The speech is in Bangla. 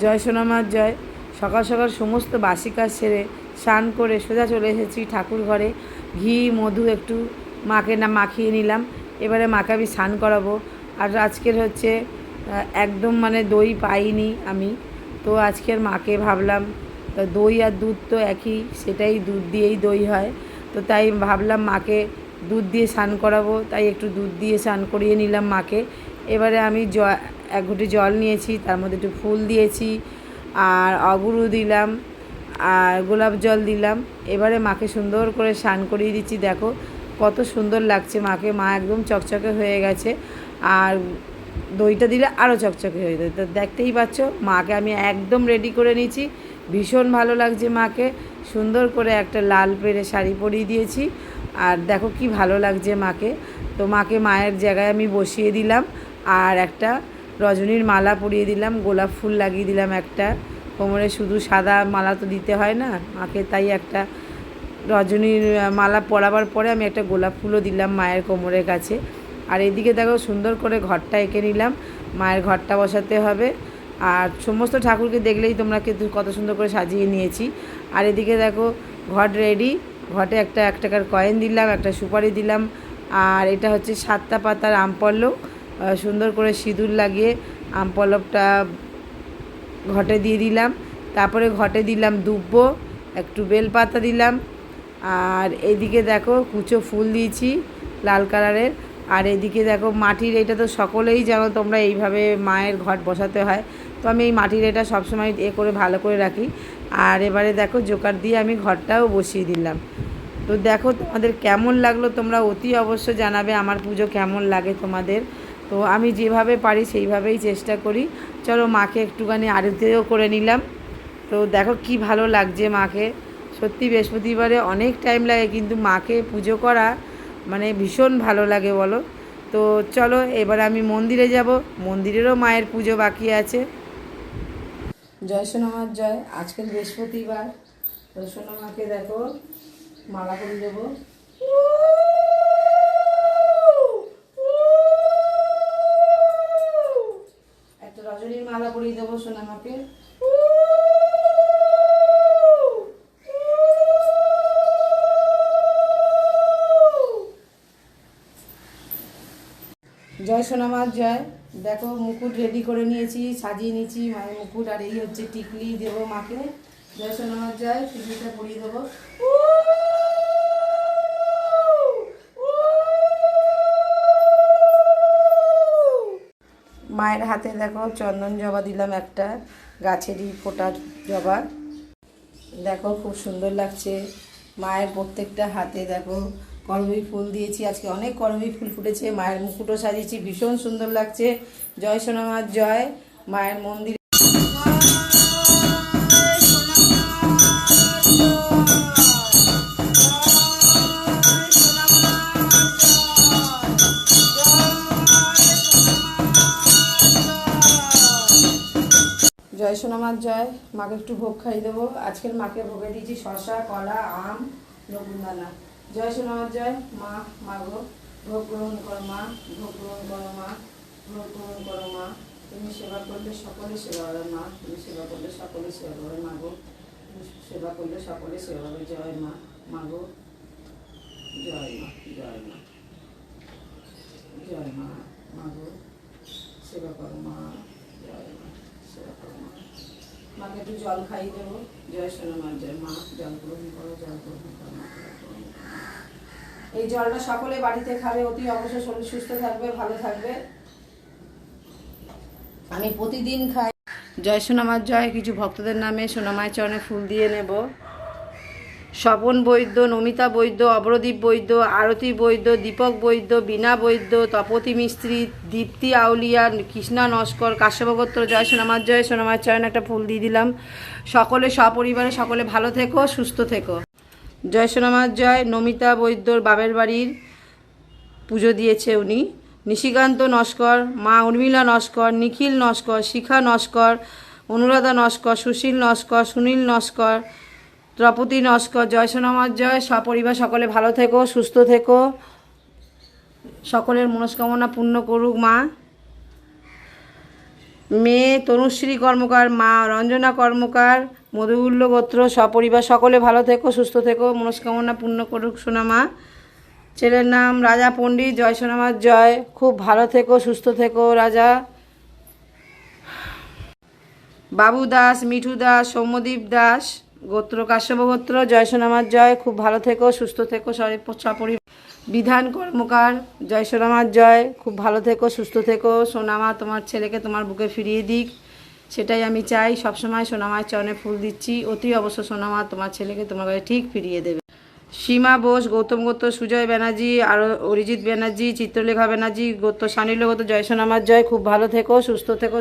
জয় সোনামার জয়। সকাল সকাল সমস্ত বাসি কাজ সেরে স্নান করে সোজা চলে এসেছি ঠাকুর ঘরে। ঘি মধু একটু মাকে মাখিয়ে নিলাম। এবারে মাকে আমি স্নান করাবো। আর আজকের হচ্ছে একদম মানে দই পাইনি আমি, তো আজকের মাকে ভাবলাম দই আর দুধ তো একই, সেটাই দুধ দিয়েই দই হয়, তো তাই ভাবলাম মাকে দুধ দিয়ে স্নান করাবো, তাই একটু দুধ দিয়ে স্নান করিয়ে নিলাম মাকে। এবারে আমি এক ঘটি জল নিয়েছি, তার মধ্যে একটু ফুল দিয়েছি আর অগুরু দিলাম আর গোলাপ জল দিলাম। এবারে মাকে সুন্দর করে স্নান করিয়ে দিচ্ছি। দেখো কত সুন্দর লাগছে মাকে, মা একদম চকচকে হয়ে গেছে। আর দইটা দিলে আরও চকচকে হয়ে যায়, তো দেখতেই পাচ্ছ মাকে আমি একদম রেডি করে নিয়েছি। ভীষণ ভালো লাগছে মাকে, সুন্দর করে একটা লাল পেরে শাড়ি পরিয়ে দিয়েছি। আর দেখো কি ভালো লাগছে মাকে। তো মাকে মায়ের জায়গায় আমি বসিয়ে দিলাম আর একটা রজনীর মালা পরিয়ে দিলাম, গোলাপ ফুল লাগিয়ে দিলাম একটা কোমরে। শুধু সাদা মালা তো দিতে হয় না মাকে, তাই একটা রজনীর মালা পরাবার পরে আমি একটা গোলাপ ফুলও দিলাম মায়ের কোমরের কাছে। আর এদিকে দেখো সুন্দর করে ঘরটা এঁকে নিলাম, মায়ের ঘরটা বসাতে হবে। আর সমস্ত ঠাকুরকে দেখলেই তোমরা কিন্তু কত সুন্দর করে সাজিয়ে নিয়েছি। আর এদিকে দেখো ঘট রেডি। ঘটে একটা 1 টাকার কয়েন দিলাম, একটা সুপারি দিলাম, আর এটা হচ্ছে 7টা পাতার আমপল্লব। সুন্দর করে সিঁদুর লাগিয়ে আমপল্লবটা ঘটে দিয়ে দিলাম। তারপরে ঘটে দিলাম দুব্ব, একটু বেলপাতা দিলাম। আর এইদিকে দেখো কুচো ফুল দিয়েছি লাল কালারের। আর এদিকে দেখো মাটির, এটা তো সকলেই জানো তোমরা এইভাবে মায়ের ঘট বসাতে হয়, তো আমি এই মাটির এটা সবসময় করে ভালো করে রাখি। আর এবারে দেখো জোকার দিয়ে আমি ঘরটাও বসিয়ে দিলাম। তো দেখো তোমাদের কেমন লাগলো, তোমরা অতি অবশ্য জানাবে আমার পুজো কেমন লাগে তোমাদের। তো আমি যেভাবে পারি সেইভাবেই চেষ্টা করি। চলো মাকে একটুখানি আরতিও করে নিলাম। তো দেখো কি ভালো লাগছে মাকে। সত্যি বৃহস্পতিবারে অনেক টাইম লাগে, কিন্তু মাকে পুজো করা মানে ভীষণ ভালো লাগে বলো। তো চলো এবার আমি মন্দিরে যাব, মন্দিরেরও মায়ের পুজো বাকি আছে। জয় সোনামার জয়। আজকের বৃহস্পতিবার, তো সোনামাকে দেখো মালা করে দেবো। একটা রজনীর মালা পরিয়ে দেবো সোনামাকে। জয় সোনামার জয়। দেখো মুকুট রেডি করে নিয়েছি, সাজিয়ে নিয়েছি মায়ের মুকুট। আর এই হচ্ছে টিকলি দেবো মাকে। জয় সোনামার জয়। টিকলিটা পরিয়ে দেবো। মায়ের হাতে দেখো চন্দন জবা দিলাম, একটা গাছেরই ফোটা জবা। দেখো খুব সুন্দর লাগছে মায়ের প্রত্যেকটা হাতে। দেখো করবী ফুল দিয়েছি, আজকে অনেক করবী ফুল ফুটেছে। মায়ের মুকুটও সাজিয়েছি, ভীষণ সুন্দর লাগছে। জয় সোনামার জয়। মায়ের মন্দিরে জয় সোনামার জয়। মাকে একটু ভোগ খাইয়ে দেবো। আজকের মাকে ভোগে দিয়েছি শশা, কলা, আম, নকুনদানা। জয় সোনামার জয়। মা, মাগো ভোগ গ্রহণ করো মা, ভোগ গ্রহণ করো মা, ভোগ গ্রহণ করো মা। তুমি সেবা করলে সকলে সেবা হবে মা, তুমি সেবা করলে সকলে সেবা হবে মাগো, তুমি সেবা করলে সকলে সেবা হবে। জয় মা, মাগো জয় মা, জয় মা, জয় মা, মাগো সেবা করো মা, জয় মা, সেবা করো মা। মাকে একটু জল খাইয়ে দেবো। জয় সোনামার জয়। মা জল গ্রহণ করো, জল গ্রহণ করো মা। এই জলটা সকলে বাড়িতে খাবে, অতি অবশ্যই শরীর সুস্থ থাকবে, ভালো থাকবে। আমি প্রতিদিন খাই। জয় সোনামার জয়। কিছু ভক্তদের নামে সোনামায়ের চরণে ফুল দিয়ে নেব। স্বপন বৈদ্য, নমিতা বৈদ্য, অবরদীপ বৈদ্য, আরতি বৈদ্য, দীপক বৈদ্য, বীণা বৈদ্য, তপতি মিস্ত্রি, দীপ্তি আউলিয়া, কৃষ্ণা নস্কর, কাশ্যপগোত্র। জয় সোনামার জয়। সোনামায়ের চরণে একটা ফুল দিয়ে দিলাম। সকলে সপরিবারে সকলে ভালো থেকো, সুস্থ থেকো। জয় সোনামার জয়। নমিতা বৈদ্যর বাবের বাড়ির পুজো দিয়েছে উনি। নিশিকান্ত নস্কর, মা উর্মিলা নস্কর, নিখিল নস্কর, শিখা নস্কর, অনুরাধা নস্কর, সুশীল নস্কর, সুনীল নস্কর, দ্রৌপদী নস্কর। জয় সোনামার জয়। সপরিবার সকলে ভালো থেকো, সুস্থ থেকো, সকলের মনস্কামনা পূর্ণ করুক মা। মেয়ে তনুশ্রী কর্মকার, মা রঞ্জনা কর্মকার, মধুমূল্য গোত্র, সপরিবার সকলে ভালো থেকো, সুস্থ থেকো, মনস্কামনা পূর্ণ করুক সোনা মা। ছেলের নাম রাজা পণ্ডিত, জয় সোনামার জয়। খুব ভালো থেকো, সুস্থ থেকো রাজা। বাবু দাস, মিঠু দাস, সৌম্যদীপ দাস, গোত্র কাশ্যপ গোত্র, জয় সোনামার জয়। খুব ভালো থেকো, সুস্থ থেকো সপরিবার। বিধান কর্মকার, জয় সোনামার জয়। খুব ভালো থেকো, সুস্থ থেকো। সোনামা তোমার ছেলেকে তোমার বুকে ফিরিয়ে দিক, সেটাই আমি চাই। সবসময় সোনামার চরণে ফুল দিচ্ছি। অতি অবশ্য সোনামা তোমার ছেলেকে তোমার কাছে ঠিক ফিরিয়ে দেবে। সীমা বোস, গৌতম গোত্র, সুজয় ব্যানার্জি, আর অরিজিৎ ব্যানার্জি, চিত্রলেখা ব্যানার্জি, গোত্র সানিল্য গোত্র, জয় সোনামার জয়। খুব ভালো থেকো, সুস্থ থেকো।